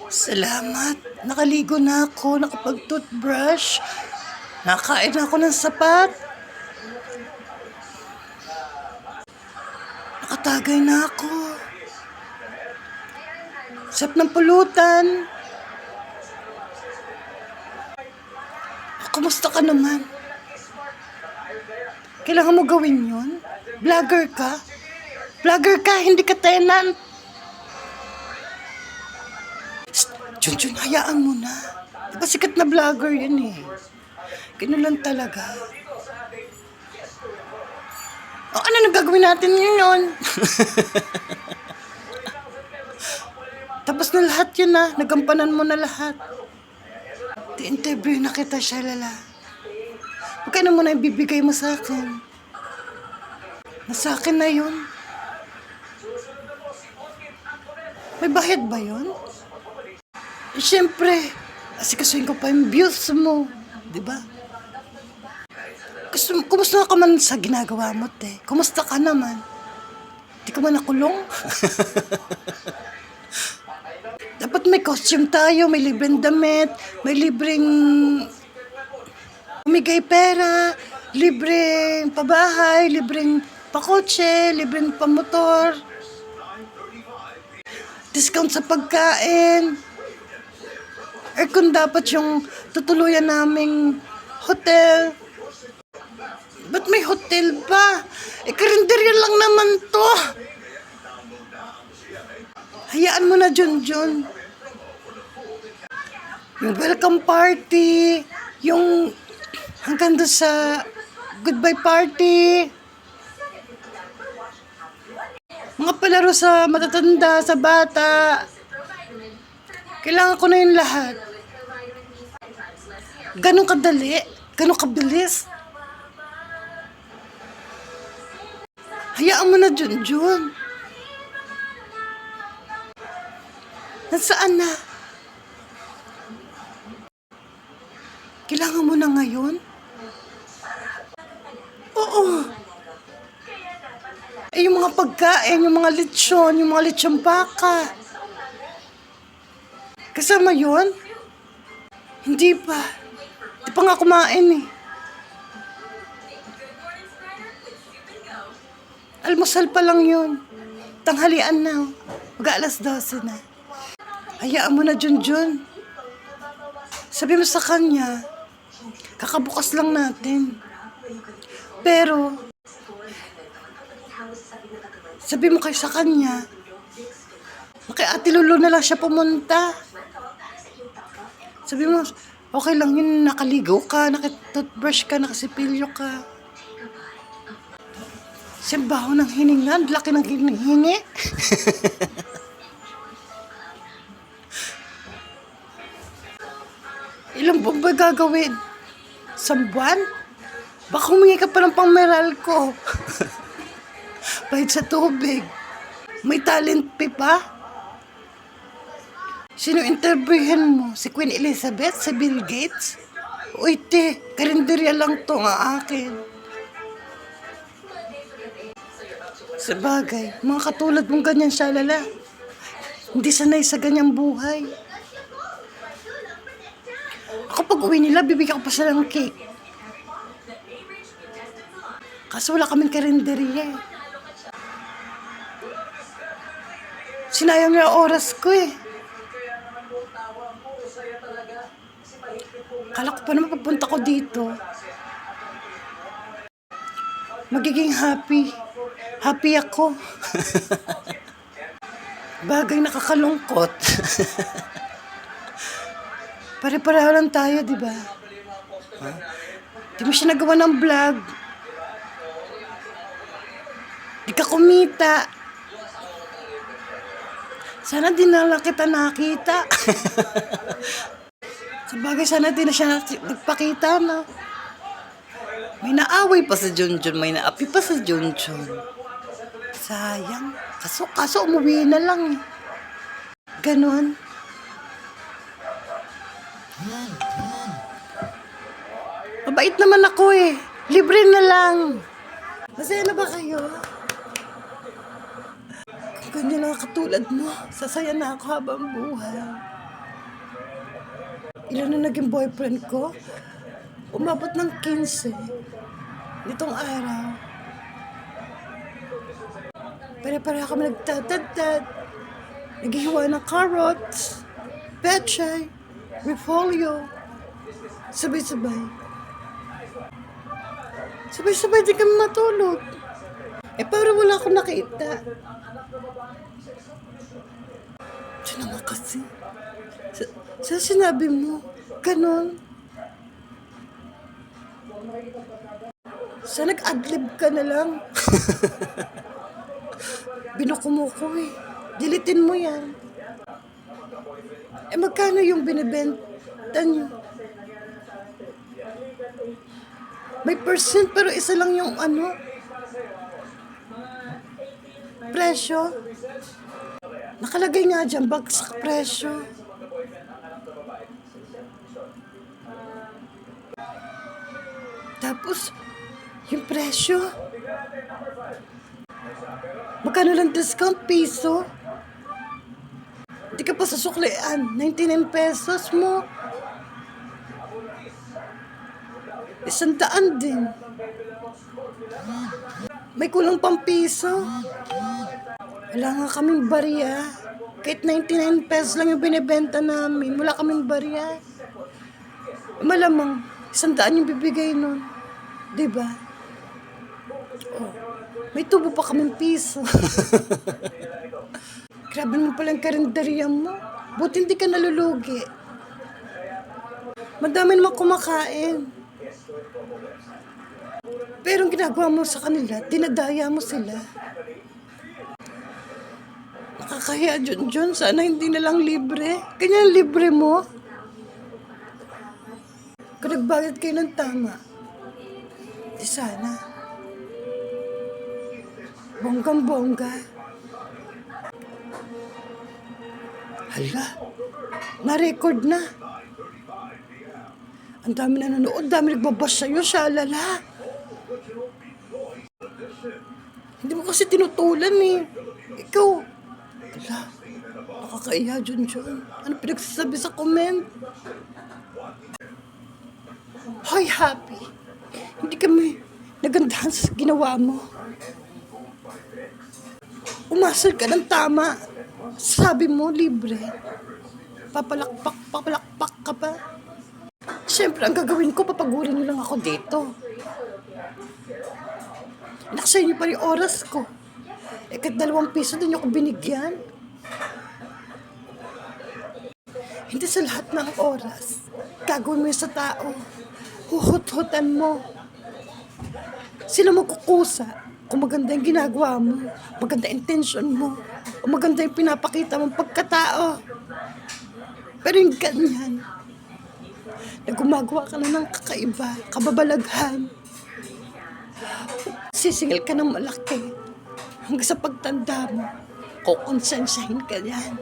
Salamat. Nakaligo na ako, nakapag-toothbrush. Nakain na ako ng sapat. Nakatagay na ako. Sap ng pulutan. Kumusta ka naman? Kailangan mo gawin yun? Vlogger ka? Vlogger ka, hindi ka tenant. Junjun, hayaan mo na. Diba sikat na vlogger yan eh. Ganun lang talaga. O ano nang gagawin natin ngayon? Tapos na lahat yun na. Nagampanan mo na lahat. Di-interview na kita, Shalala. Magkano mo na ibibigay mo sa akin? Nasa akin na yun. May bayad ba yun? Eh, siyempre, asikasuhin ko pa yung views mo. Diba? Kumusta ka man sa ginagawa mo, te? Kumusta ka naman? Di ka man nakulong? Dapat may costume tayo, may libreng damit, may libreng umigay pera, libreng pabahay, libreng pakotse, libreng pamotor, discount sa pagkain. Kung dapat yung tutuluyan naming hotel. Ba't may hotel pa? Karinderya lang naman to. Hayaan mo na, Junjun. Yung welcome party, yung hanggang doon sa goodbye party, mga palaro sa matatanda, sa bata. Kailangan ko na yun lahat. Ganun kadali, ganun kabilis. Hayaan mo na, Junjun. Nasaan na? Kailangan mo na ngayon? Oo. Eh, yung mga pagkain, yung mga lechon baka. Kasama yun? Hindi pa. Di pa nga kumain eh. Almusal pa lang yun. Tanghalian na. Mag-aalas 12 na. Hayaan mo na, Junjun. Sabi mo sa kanya, kakabukas lang natin. Pero, sabi mo kayo sa kanya, kay Ate Lulu na lang siya pumunta. Sabi mo, okay lang yun, nakaligo ka, nakatoothbrush ka, nakasipilyo ka. Simbaho ng hininga, laki ng hiningi. Ilang buwan ba gagawin? Isang buwan? Baka humingi ka pa ng pang-meral ko. Bahid sa tubig. May talent fee pa? Sino interviewin mo? Si Queen Elizabeth? Si Bill Gates? Uy, te, karinderya lang to nga akin. Sabagay, mga katulad mong ganyan, Shalala. Hindi sanay sa ganyang buhay. Ako pag uwi nila, bibigyan ko pa sila ng cake. Kaso wala kaming karinderya eh. Sinayang niya oras ko eh. Kala ko pa naman papunta ko dito. Magiging happy. Happy ako. Bagay nakakalungkot. Pare-pareho lang tayo, di ba? Di mo siya nagawa ng vlog. Di ka kumita. Sana di na lang kita nakita. Sabagay, sana di na siya nagpakita, no? May naaway pa sa Junjun, may naapi pa sa Junjun. Sayang. Kaso umuwi na lang. Ganon. Mabait naman ako eh. Libre na lang. Masaya na ba kayo? Ganyan lang katulad mo. Sasaya na ako habang buhay. Ilan na naging boyfriend ko? Umabot ng 15. Nitong araw. Pare-pareha kami nagtatad-tad. Naghihiwa ng carrots, pechay, repolyo. Sabay-sabay. Sabay-sabay din kami matulog. Parang wala akong nakita. Diyan naman kasi. Sa sinabi mo, ganon. Sa nag-adlib ka na lang. Binuko eh. Dilitin mo yan. Magkano yung binibenta nyo? May percent pero isa lang yung presyo. Nakalagay nga dyan, bagsak presyo. Tapos, yung presyo. Magkano lang discount? Piso? Hindi ka pa sasuklian. 99 pesos mo. 100 din. May kulang pang piso. Wala nga kaming barya. Kahit 99 pesos lang yung binibenta namin. Wala kaming barya. Malamang, 100 yung bibigay nun. Diba? Oh, may tubo pa kaming piso. Grabe mo palang karinderya mo. Buti hindi ka nalulugi. Madami naman kumakain. Pero ang ginagawa mo sa kanila, dinadaya mo sila. Nakakahiya, Junjun. Sana hindi na lang libre. Ganyan libre mo. Kung nagbayad kayo ng tama, di sana. Bonggang-bongga. Hala, na-record na. Ang dami nanonood, dami nagbabash sa'yo, shalala. Hindi mo kasi tinutulan eh. Ikaw, hala, nakakaiya, Junjun. Ano pinagsasabi sa comment? Hoy, Happy. Hindi kami nagandahan sa ginawa mo. Umasal ka ng tama. Sabi mo, libre. Papalakpak ka pa. Siyempre, ang gagawin ko, papagurin niyo lang ako dito. Nakasaya niyo pa yung oras ko. Kahit 2 piso din niyo ako binigyan. Hindi sa lahat ng oras. Gagawin mo yun sa tao. Huhut-hutan mo. Sila magkukusa kung maganda yung ginagawa mo, maganda intention mo, o maganda yung pinapakita mong pagkatao. Pero yung ganyan, na gumagawa ka na ng kakaiba, kababalaghan, sisingil ka ng malaki, hanggang sa pagtanda mo, kukonsensyahin ka yan.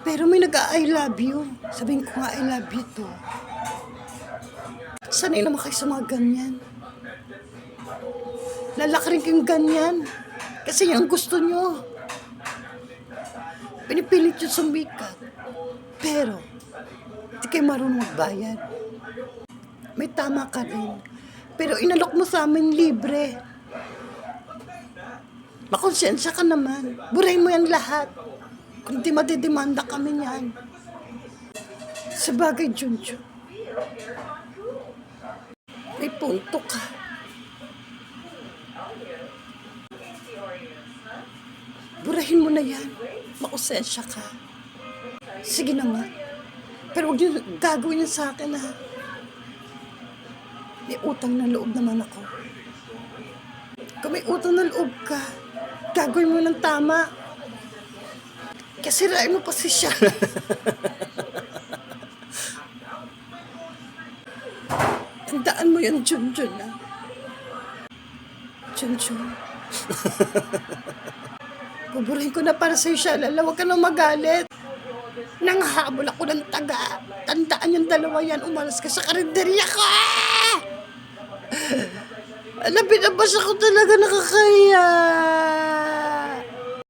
Pero may nag-I love you. Sabihin ko nga, I love you too. Sanay naman kayo sa mga ganyan. Lalaki rin kayong ganyan. Kasi yan ang gusto nyo. Pinipilit yung sumikat. Pero, hindi kayo marunong magbayad. May tama ka rin. Pero inalok mo sa amin libre. Makonsensya ka naman. Burahin mo yan lahat. Kung di madidemanda kami niyan. Sabagay, Junjun. May punto ka. Burahin mo na yan. Makonsensya ka. Sige na nga. Pero huwag niyo gagawin niyo sa akin, ha. May utang na loob naman ako. Kung may utang na loob ka, gagawin mo ng tama. Kasi sirain mo pa si siya. Tandaan mo yan, Junjun, ha? Junjun. Buburahin ko na para sa'yo siya, lala. Huwag ka nang magalit. Nanghabol ako ng taga. Tandaan yung 2 yan. Umalas ka sa karinderya ko! Alam, binabasa ko talaga nakakahiya.